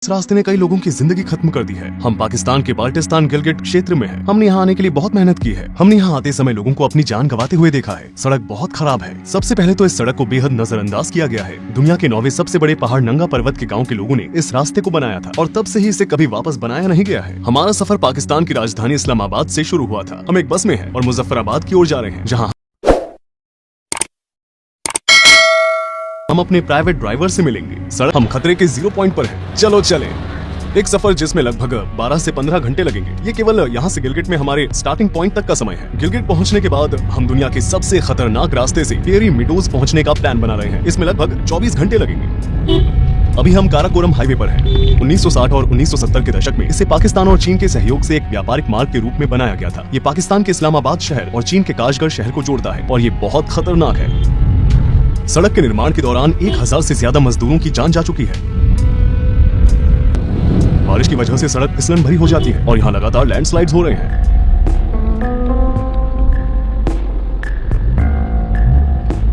इस रास्ते ने कई लोगों की जिंदगी खत्म कर दी है। हम पाकिस्तान के बाल्टिस्तान गिलगिट क्षेत्र में हैं। हमने यहाँ आने के लिए बहुत मेहनत की है। हमने यहाँ आते समय लोगों को अपनी जान गंवाते हुए देखा है। सड़क बहुत खराब है। सबसे पहले तो इस सड़क को बेहद नजरअंदाज किया गया है। दुनिया के 9वें सबसे बड़े पहाड़ नंगा पर्वत के गाँव के लोगों ने इस रास्ते को बनाया था और तब से ही इसे कभी वापस बनाया नहीं गया है। हमारा सफर पाकिस्तान की राजधानी इस्लामाबाद से शुरू हुआ था। हम एक बस में हैं और मुजफ्फराबाद की ओर जा रहे हैं, जहाँ हम अपने प्राइवेट ड्राइवर से मिलेंगे। सड़क हम खतरे के 0 पॉइंट पर हैं। चलो चलें। एक सफर जिसमें लगभग 12 से 15 घंटे लगेंगे। ये केवल यहाँ से गिलगिट में हमारे स्टार्टिंग पॉइंट तक का समय है। गिलगिट पहुँचने के बाद हम दुनिया के सबसे खतरनाक रास्ते से फेरी मीडोज पहुँचने का प्लान बना रहे हैं। इसमें लगभग 24 घंटे लगेंगे। अभी हम काराकोरम हाईवे पर हैं। 1960 और 1970 के दशक में इसे पाकिस्तान और चीन के सहयोग से एक व्यापारिक मार्ग के रूप में बनाया गया था। ये पाकिस्तान के इस्लामाबाद शहर और चीन के काशगर शहर को जोड़ता है और ये बहुत खतरनाक है। सड़क के निर्माण के दौरान 1000 से ज्यादा मजदूरों की जान जा चुकी है। बारिश की वजह से सड़क फिसलन भरी हो जाती है और यहाँ लगातार लैंडस्लाइड्स हो रहे हैं।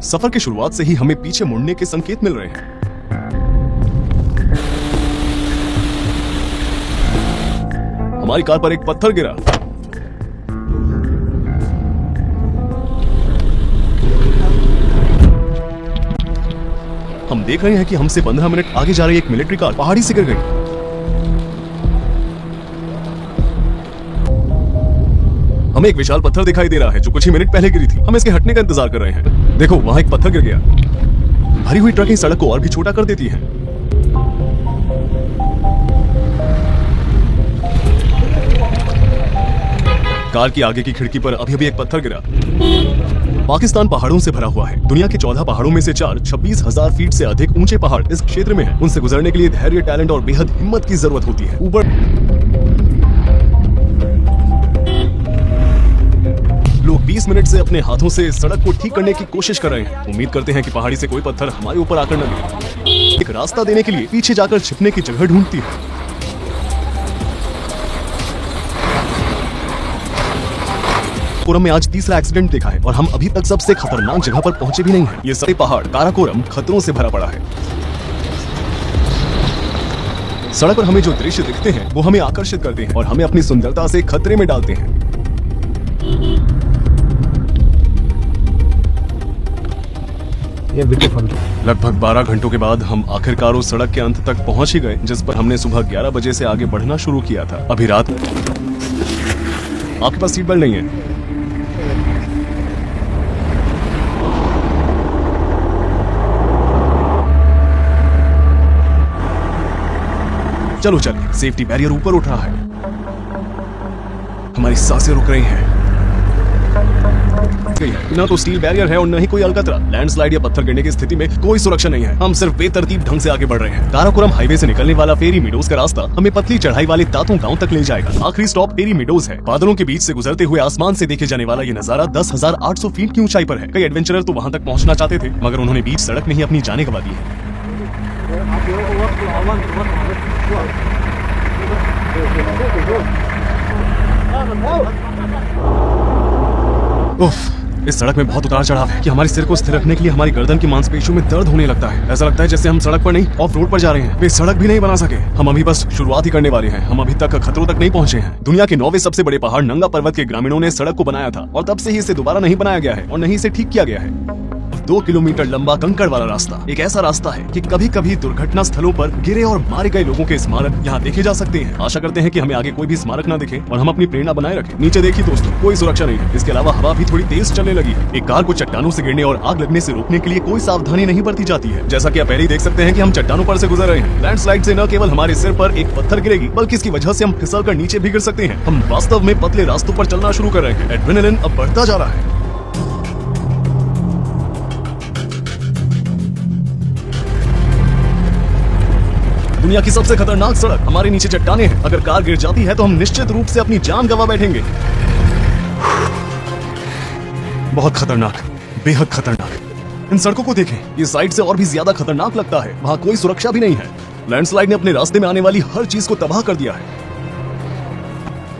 सफर की शुरुआत से ही हमें पीछे मुड़ने के संकेत मिल रहे हैं। हमारी कार पर एक पत्थर गिरा। हम देख रहे हैं कि हमसे 15 मिनट आगे जा रही एक मिलिट्री कार पहाड़ी से गिर गई। हमें एक विशाल पत्थर दिखाई दे रहा है जो कुछ ही मिनट पहले गिरी थी। हम इसके हटने का इंतजार कर रहे हैं। देखो, वहां एक पत्थर गिर गया। भरी हुई ट्रकें सड़क को और भी छोटा कर देती हैं। कार की आगे की खिड़की पर अभी एक पत्थर गिरा। पाकिस्तान पहाड़ों से भरा हुआ है। दुनिया के 14 पहाड़ों में से 4 26,000 फीट से अधिक ऊंचे पहाड़ इस क्षेत्र में हैं। उनसे गुजरने के लिए धैर्य, टैलेंट और बेहद हिम्मत की जरूरत होती है। ऊपर लोग 20 मिनट से अपने हाथों से सड़क को ठीक करने की कोशिश कर रहे हैं। उम्मीद करते हैं कि पहाड़ी से कोई पत्थर हमारे ऊपर आकर न गिरे। एक रास्ता देने के लिए पीछे जाकर छिपने की जगह ढूंढती है। काराकोरम में आज तीसरा एक्सीडेंट देखा है और हम अभी तक सबसे खतरनाक जगह पर पहुंचे भी नहीं हैं। ये सारे पहाड़ काराकोरम खतरों से भरा पड़ा है। सड़क पर हमें जो दृश्य दिखते हैं वो हमें आकर्षित करते हैं और हमें अपनी सुंदरता से खतरे में डालते हैं। लगभग 12 घंटों के बाद हम आखिरकार उस सड़क के अंत तक पहुंच ही गए जिस पर हमने सुबह 11 बजे से आगे बढ़ना शुरू किया था। अभी रात। आपके पास सीट बेल्ट नहीं है? चलो चल, सेफ्टी बैरियर ऊपर उठ रहा है। हमारी सांसें रुक रही हैं। ना तो स्टील बैरियर है और न ही कोई अलकतरा। लैंडस्लाइड या पत्थर गिरने की स्थिति में कोई सुरक्षा नहीं है। हम सिर्फ बेतरतीब ढंग से आगे बढ़ रहे हैं। काराकोरम हाईवे से निकलने वाला फेरी मीडोज का रास्ता हमें पतली चढ़ाई वाले तातों गांव तक ले जाएगा। आखिरी स्टॉप फेरी मीडोज है। बादलों के बीच से गुजरते हुए आसमान से देखे जाने वाला ये नजारा 10,800 फीट की ऊंचाई पर है। कई एडवेंचरर तो वहाँ तक पहुँचना चाहते थे, मगर उन्होंने बीच सड़क में ही अपनी जानें गंवा दी है। उफ, इस सड़क में बहुत उतार चढ़ाव है कि हमारे सिर को स्थिर रखने के लिए हमारी गर्दन की मांसपेशियों में दर्द होने लगता है। ऐसा लगता है जैसे हम सड़क पर नहीं, ऑफ रोड पर जा रहे हैं। वे सड़क भी नहीं बना सके। हम अभी बस शुरुआत ही करने वाले हैं। हम अभी तक खतरों तक नहीं पहुंचे हैं। दुनिया के 9वें सबसे बड़े पहाड़ नंगा पर्वत के ग्रामीणों ने सड़क को बनाया था और तब से ही इसे दोबारा नहीं बनाया गया है और नहीं इसे ठीक किया गया है। 2 किलोमीटर लंबा कंकड़ वाला रास्ता एक ऐसा रास्ता है कि कभी कभी दुर्घटना स्थलों पर गिरे और मारे गए लोगों के स्मारक यहाँ देखे जा सकते हैं। आशा करते हैं कि हमें आगे कोई भी स्मारक ना दिखे और हम अपनी प्रेरणा बनाए रखें। नीचे देखिए दोस्तों, कोई सुरक्षा नहीं है। इसके अलावा हवा भी थोड़ी तेज चलने लगी है। एक कार को चट्टानों से गिरने और आग लगने से रोकने के लिए कोई सावधानी नहीं बरती जाती है। जैसा कि आप पहले ही देख सकते हैं कि हम चट्टानों पर से गुजर रहे हैं। लैंडस्लाइड से न केवल हमारे सिर पर एक पत्थर गिरेगी, बल्कि इसकी वजह से हम फिसल कर नीचे भी गिर सकते हैं। हम वास्तव में पतले रास्तों पर चलना शुरू कर रहे हैं। एड्रेनलिन अब बढ़ता जा रहा है। दुनिया की सबसे खतरनाक सड़क हमारे नीचे चट्टाने हैं। अगर कार गिर जाती है तो हम निश्चित रूप से अपनी जान गंवा बैठेंगे। बहुत खतरनाक, बेहद खतरनाक। इन सड़कों को देखें, ये साइड से और भी ज्यादा खतरनाक लगता है। वहां कोई सुरक्षा भी नहीं है। लैंडस्लाइड ने अपने रास्ते में आने वाली हर चीज को तबाह कर दिया है।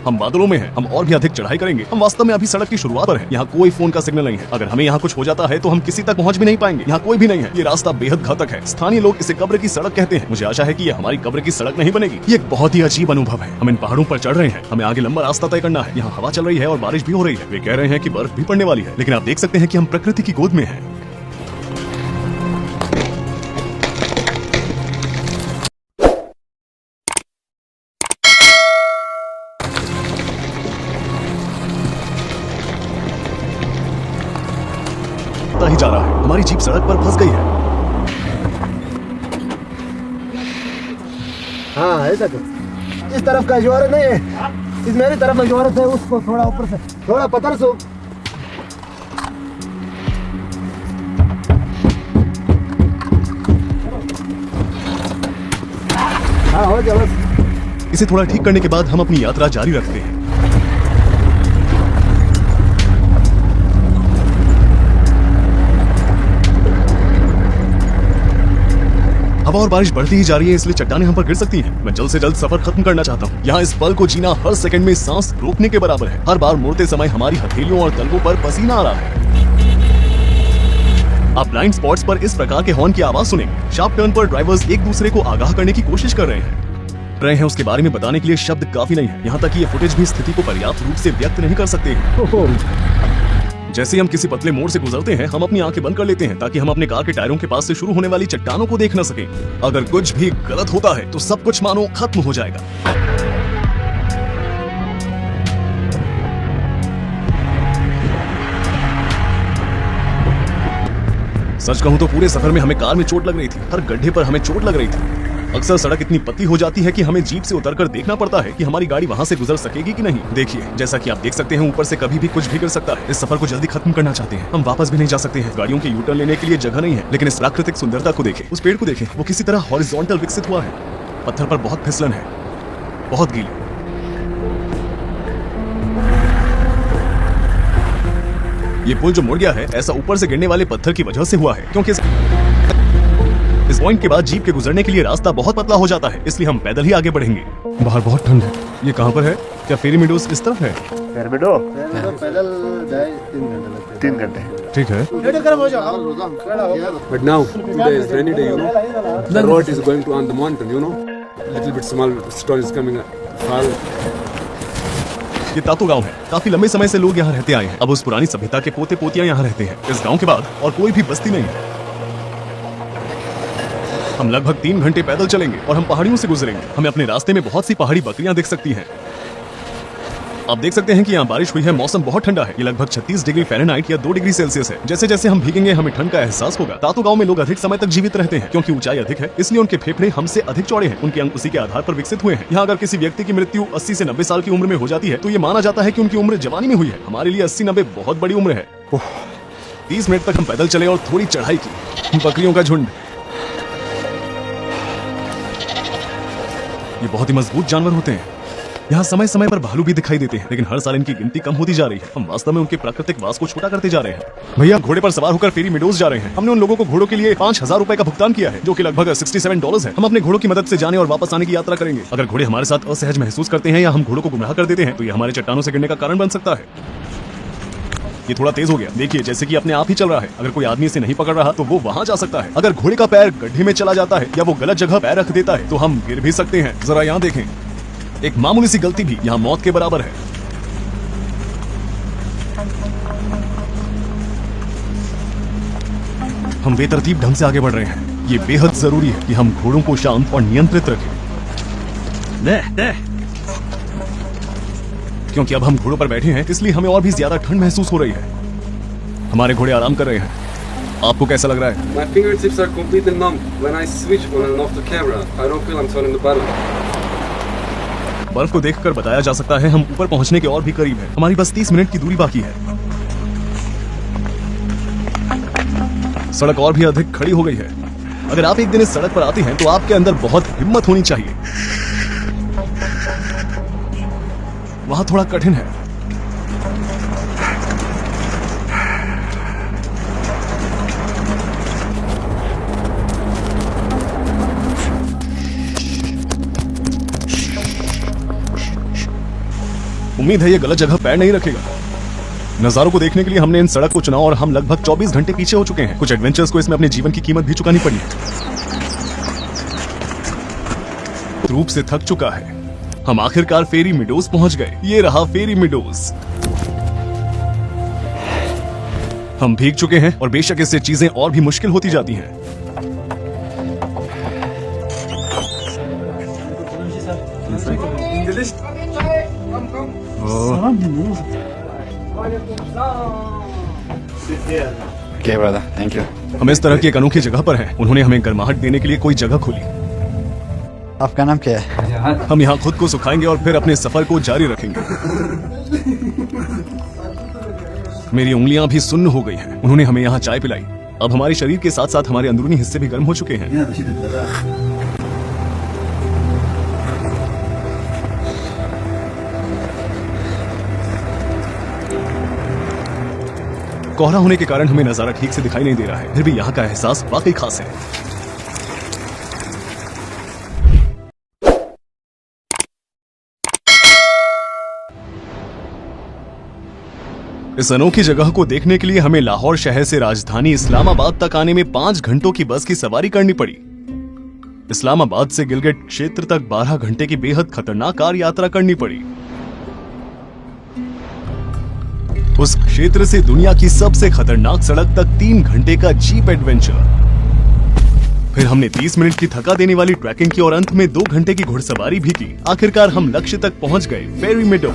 हम बादलों में हैं, हम और भी अधिक चढ़ाई करेंगे। हम वास्तव में अभी सड़क की शुरुआत पर हैं। यहाँ कोई फोन का सिग्नल नहीं है। अगर हमें यहाँ कुछ हो जाता है तो हम किसी तक पहुँच भी नहीं पाएंगे। यहाँ कोई भी नहीं है। ये रास्ता बेहद घातक है। स्थानीय लोग इसे कब्र की सड़क कहते हैं। मुझे आशा है कि ये हमारी कब्र की सड़क नहीं बनेगी। ये एक बहुत ही अजीब अनुभव है। हम इन पहाड़ों पर चढ़ रहे हैं। हमें आगे लंबा रास्ता तय करना है। यहाँ हवा चल रही है और बारिश भी हो रही है। वे कह रहे हैं कि बर्फ भी पड़ने वाली है, लेकिन आप देख सकते हैं कि हम प्रकृति की गोद में हैं। ही जा रहा है। हमारी जीप सड़क पर फंस गई है। हाँ ऐसा तो इस तरफ का जोर नहीं है, इस मेरी तरफ में जोरत है, उसको थोड़ा ऊपर से थोड़ा पत्थर सो। हाँ हो गया बस। इसे थोड़ा ठीक करने के बाद हम अपनी यात्रा जारी रखते हैं। हवा और बारिश बढ़ती ही जा रही है, इसलिए चट्टानें हम पर गिर सकती हैं। मैं जल्द से जल्द सफर खत्म करना चाहता हूँ। यहाँ इस पल को जीना हर सेकंड में सांस रोकने के बराबर है। हर बार मुड़ते समय हमारी हथेलियों और तलवों पर पसीना आ रहा है। आप ब्लाइंड स्पॉट्स पर इस प्रकार के हॉर्न की आवाज सुनेंगे। शार्प टर्न पर ड्राइवर्स एक दूसरे को आगाह करने की कोशिश कर रहे हैं। उसके बारे में बताने के लिए शब्द काफी नहीं है। यहाँ तक कि ये फुटेज भी स्थिति को पर्याप्त रूप से व्यक्त नहीं कर सकते हैं। जैसे ही हम किसी पतले मोड़ से गुजरते हैं, हम अपनी आंखें बंद कर लेते हैं ताकि हम अपने कार के टायरों के पास से शुरू होने वाली चट्टानों को देख न सकें। अगर कुछ भी गलत होता है तो सब कुछ मानो खत्म हो जाएगा। सच कहूं तो पूरे सफर में हमें कार में चोट लग रही थी। हर गड्ढे पर हमें चोट लग रही थी। अक्सर सड़क इतनी पतली हो जाती है कि हमें जीप से उतरकर देखना पड़ता है कि हमारी गाड़ी वहां से गुजर सकेगी कि नहीं। देखिए, जैसा कि आप देख सकते हैं, ऊपर से कभी भी कुछ भी गिर सकता है। इस सफर को जल्दी खत्म करना चाहते हैं। हम वापस भी नहीं जा सकते हैं। गाड़ियों के यूटर्न लेने के लिए जगह नहीं है। लेकिन इस प्राकृतिक सुंदरता को देखें, उस पेड़ को देखें, वो किसी तरह हॉरिजॉन्टल विकसित हुआ है। पत्थर पर बहुत फिसलन है, बहुत गीली। ये पुल जो मुड़ गया है, ऐसा ऊपर से गिरने वाले पत्थर की वजह से हुआ है, क्योंकि इस पॉइंट के बाद जीप के गुजरने के लिए रास्ता बहुत पतला हो जाता है, इसलिए हम पैदल ही आगे बढ़ेंगे। बाहर बहुत ठंड है। ये कहाँ पर है? क्या फेरी मीडोज इस तरफ है? पैदल जाए 3 घंटे। ठीक है। But now today is rainy day, you know. The road is going to on the mountain, you know. Little bit small stone is coming fall. ये तातो गांव है। काफी लंबे समय से लोग यहाँ रहते आए हैं। अब उस पुरानी सभ्यता के पोते पोतियां यहाँ रहते हैं। इस गांव के बाद और कोई भी बस्ती नहीं है। हम लगभग 3 घंटे पैदल चलेंगे और हम पहाड़ियों से गुजरेंगे। हमें अपने रास्ते में बहुत सी पहाड़ी बकरियां दिख सकती हैं। आप देख सकते हैं कि यहाँ बारिश हुई है। मौसम बहुत ठंडा है। ये लगभग 36 डिग्री फ़ारेनहाइट या 2 डिग्री सेल्सियस है। जैसे जैसे हम भीगेंगे, हमें ठंड का एहसास होगा। तातो गांव में लोग अधिक समय तक जीवित रहते हैं क्योंकि ऊंचाई अधिक है, इसलिए उनके फेफड़े हमसे अधिक चौड़े हैं। उनके अंग उसी के आधार पर विकसित हुए हैं। यहाँ अगर किसी व्यक्ति की मृत्यु 80 से 90 साल की उम्र में हो जाती है तो ये माना जाता है कि उनकी उम्र जवानी में हुई है। हमारे लिए 80-90 बहुत बड़ी उम्र है। 30 मिनट तक हम पैदल चले और थोड़ी चढ़ाई की। बकरियों का झुंड। ये बहुत ही मजबूत जानवर होते हैं। यहाँ समय समय पर भालू भी दिखाई देते हैं, लेकिन हर साल इनकी गिनती कम होती जा रही है। हम वास्तव में उनके प्राकृतिक वास को छोटा करते जा रहे हैं। भैया घोड़े पर सवार होकर फेरी मीडोज जा रहे हैं। हमने उन लोगों को घोड़ों के लिए 5000 रुपए का भुगतान किया है, जो कि लगभग $67 है। हम अपने घोड़ों की मदद से जाने और वापस आने की यात्रा करेंगे। अगर घोड़े हमारे साथ असहज महसूस करते हैं या हम घोड़ों को गुमराह कर देते हैं तो ये हमारे चट्टानों से गिरने का कारण बन सकता है। ये थोड़ा तेज हो गया। देखिए, जैसे कि अपने आप ही चल रहा है। अगर कोई आदमी इसे नहीं पकड़ रहा तो वो वहां जा सकता है। अगर घोड़े का पैर गड्ढे में चला जाता है या वो गलत जगह पैर रख देता है तो हम गिर भी सकते हैं। जरा यहाँ देखें, एक मामूली सी गलती भी यहाँ मौत के बराबर है। हम बेतरतीब ढंग से आगे बढ़ रहे हैं। ये बेहद जरूरी है कि हम घोड़ों को शांत और नियंत्रित रखें, क्योंकि अब हम घोड़ों पर बैठे हैं, इसलिए हमें और भी ज्यादा ठंड महसूस हो रही है। हमारे घोड़े आराम कर रहे हैं। आपको कैसा लग रहा है? My fingertips are completely numb. When I switch on and off the camera, I don't feel I'm turning the button. बर्फ को देखकर बताया जा सकता है हम ऊपर पहुंचने के और भी करीब हैं। हमारी बस 30 मिनट की दूरी बाकी है। सड़क और भी अधिक खड़ी हो गई है। अगर आप एक दिन इस सड़क पर आते हैं तो आपके अंदर बहुत हिम्मत होनी चाहिए। वहां थोड़ा कठिन है। उम्मीद है ये गलत जगह पैर नहीं रखेगा। नजारों को देखने के लिए हमने इन सड़क को चुना और हम लगभग 24 घंटे पीछे हो चुके हैं। कुछ एडवेंचर्स को इसमें अपने जीवन की कीमत भी चुकानी पड़ी है। रूप से थक चुका है। हम आखिरकार फेरी मीडोज पहुंच गए। ये रहा फेरी मीडोज। हम भीग चुके हैं और बेशक इससे चीजें और भी मुश्किल होती जाती हैं। Okay, brother. Thank you. हम इस तरह की एक अनोखी जगह पर हैं। उन्होंने हमें गर्माहट देने के लिए कोई जगह खोली। आपका नाम क्या है? हम यहाँ खुद को सुखाएंगे और फिर अपने सफर को जारी रखेंगे। मेरी उंगलियां भी सुन्न हो गई हैं। उन्होंने हमें यहाँ चाय पिलाई। अब हमारे शरीर के साथ साथ हमारे अंदरूनी हिस्से भी गर्म हो चुके हैं। कोहरा होने के कारण हमें नजारा ठीक से दिखाई नहीं दे रहा है, फिर भी यहाँ का एहसास वाकई खास है। इस अनोखी जगह को देखने के लिए हमें लाहौर शहर से राजधानी इस्लामाबाद तक आने में 5 घंटों की बस की सवारी करनी पड़ी। इस्लामाबाद से गिलगिट क्षेत्र तक 12 घंटे की बेहद खतरनाक कार यात्रा करनी पड़ी। उस क्षेत्र से दुनिया की सबसे खतरनाक सड़क तक 3 घंटे का जीप एडवेंचर। फिर हमने 30 मिनट की थका देने वाली ट्रैकिंग की और अंत में 2 घंटे की घुड़सवारी भी की। आखिरकार हम लक्ष्य तक पहुंच गए, फेरी मीडो।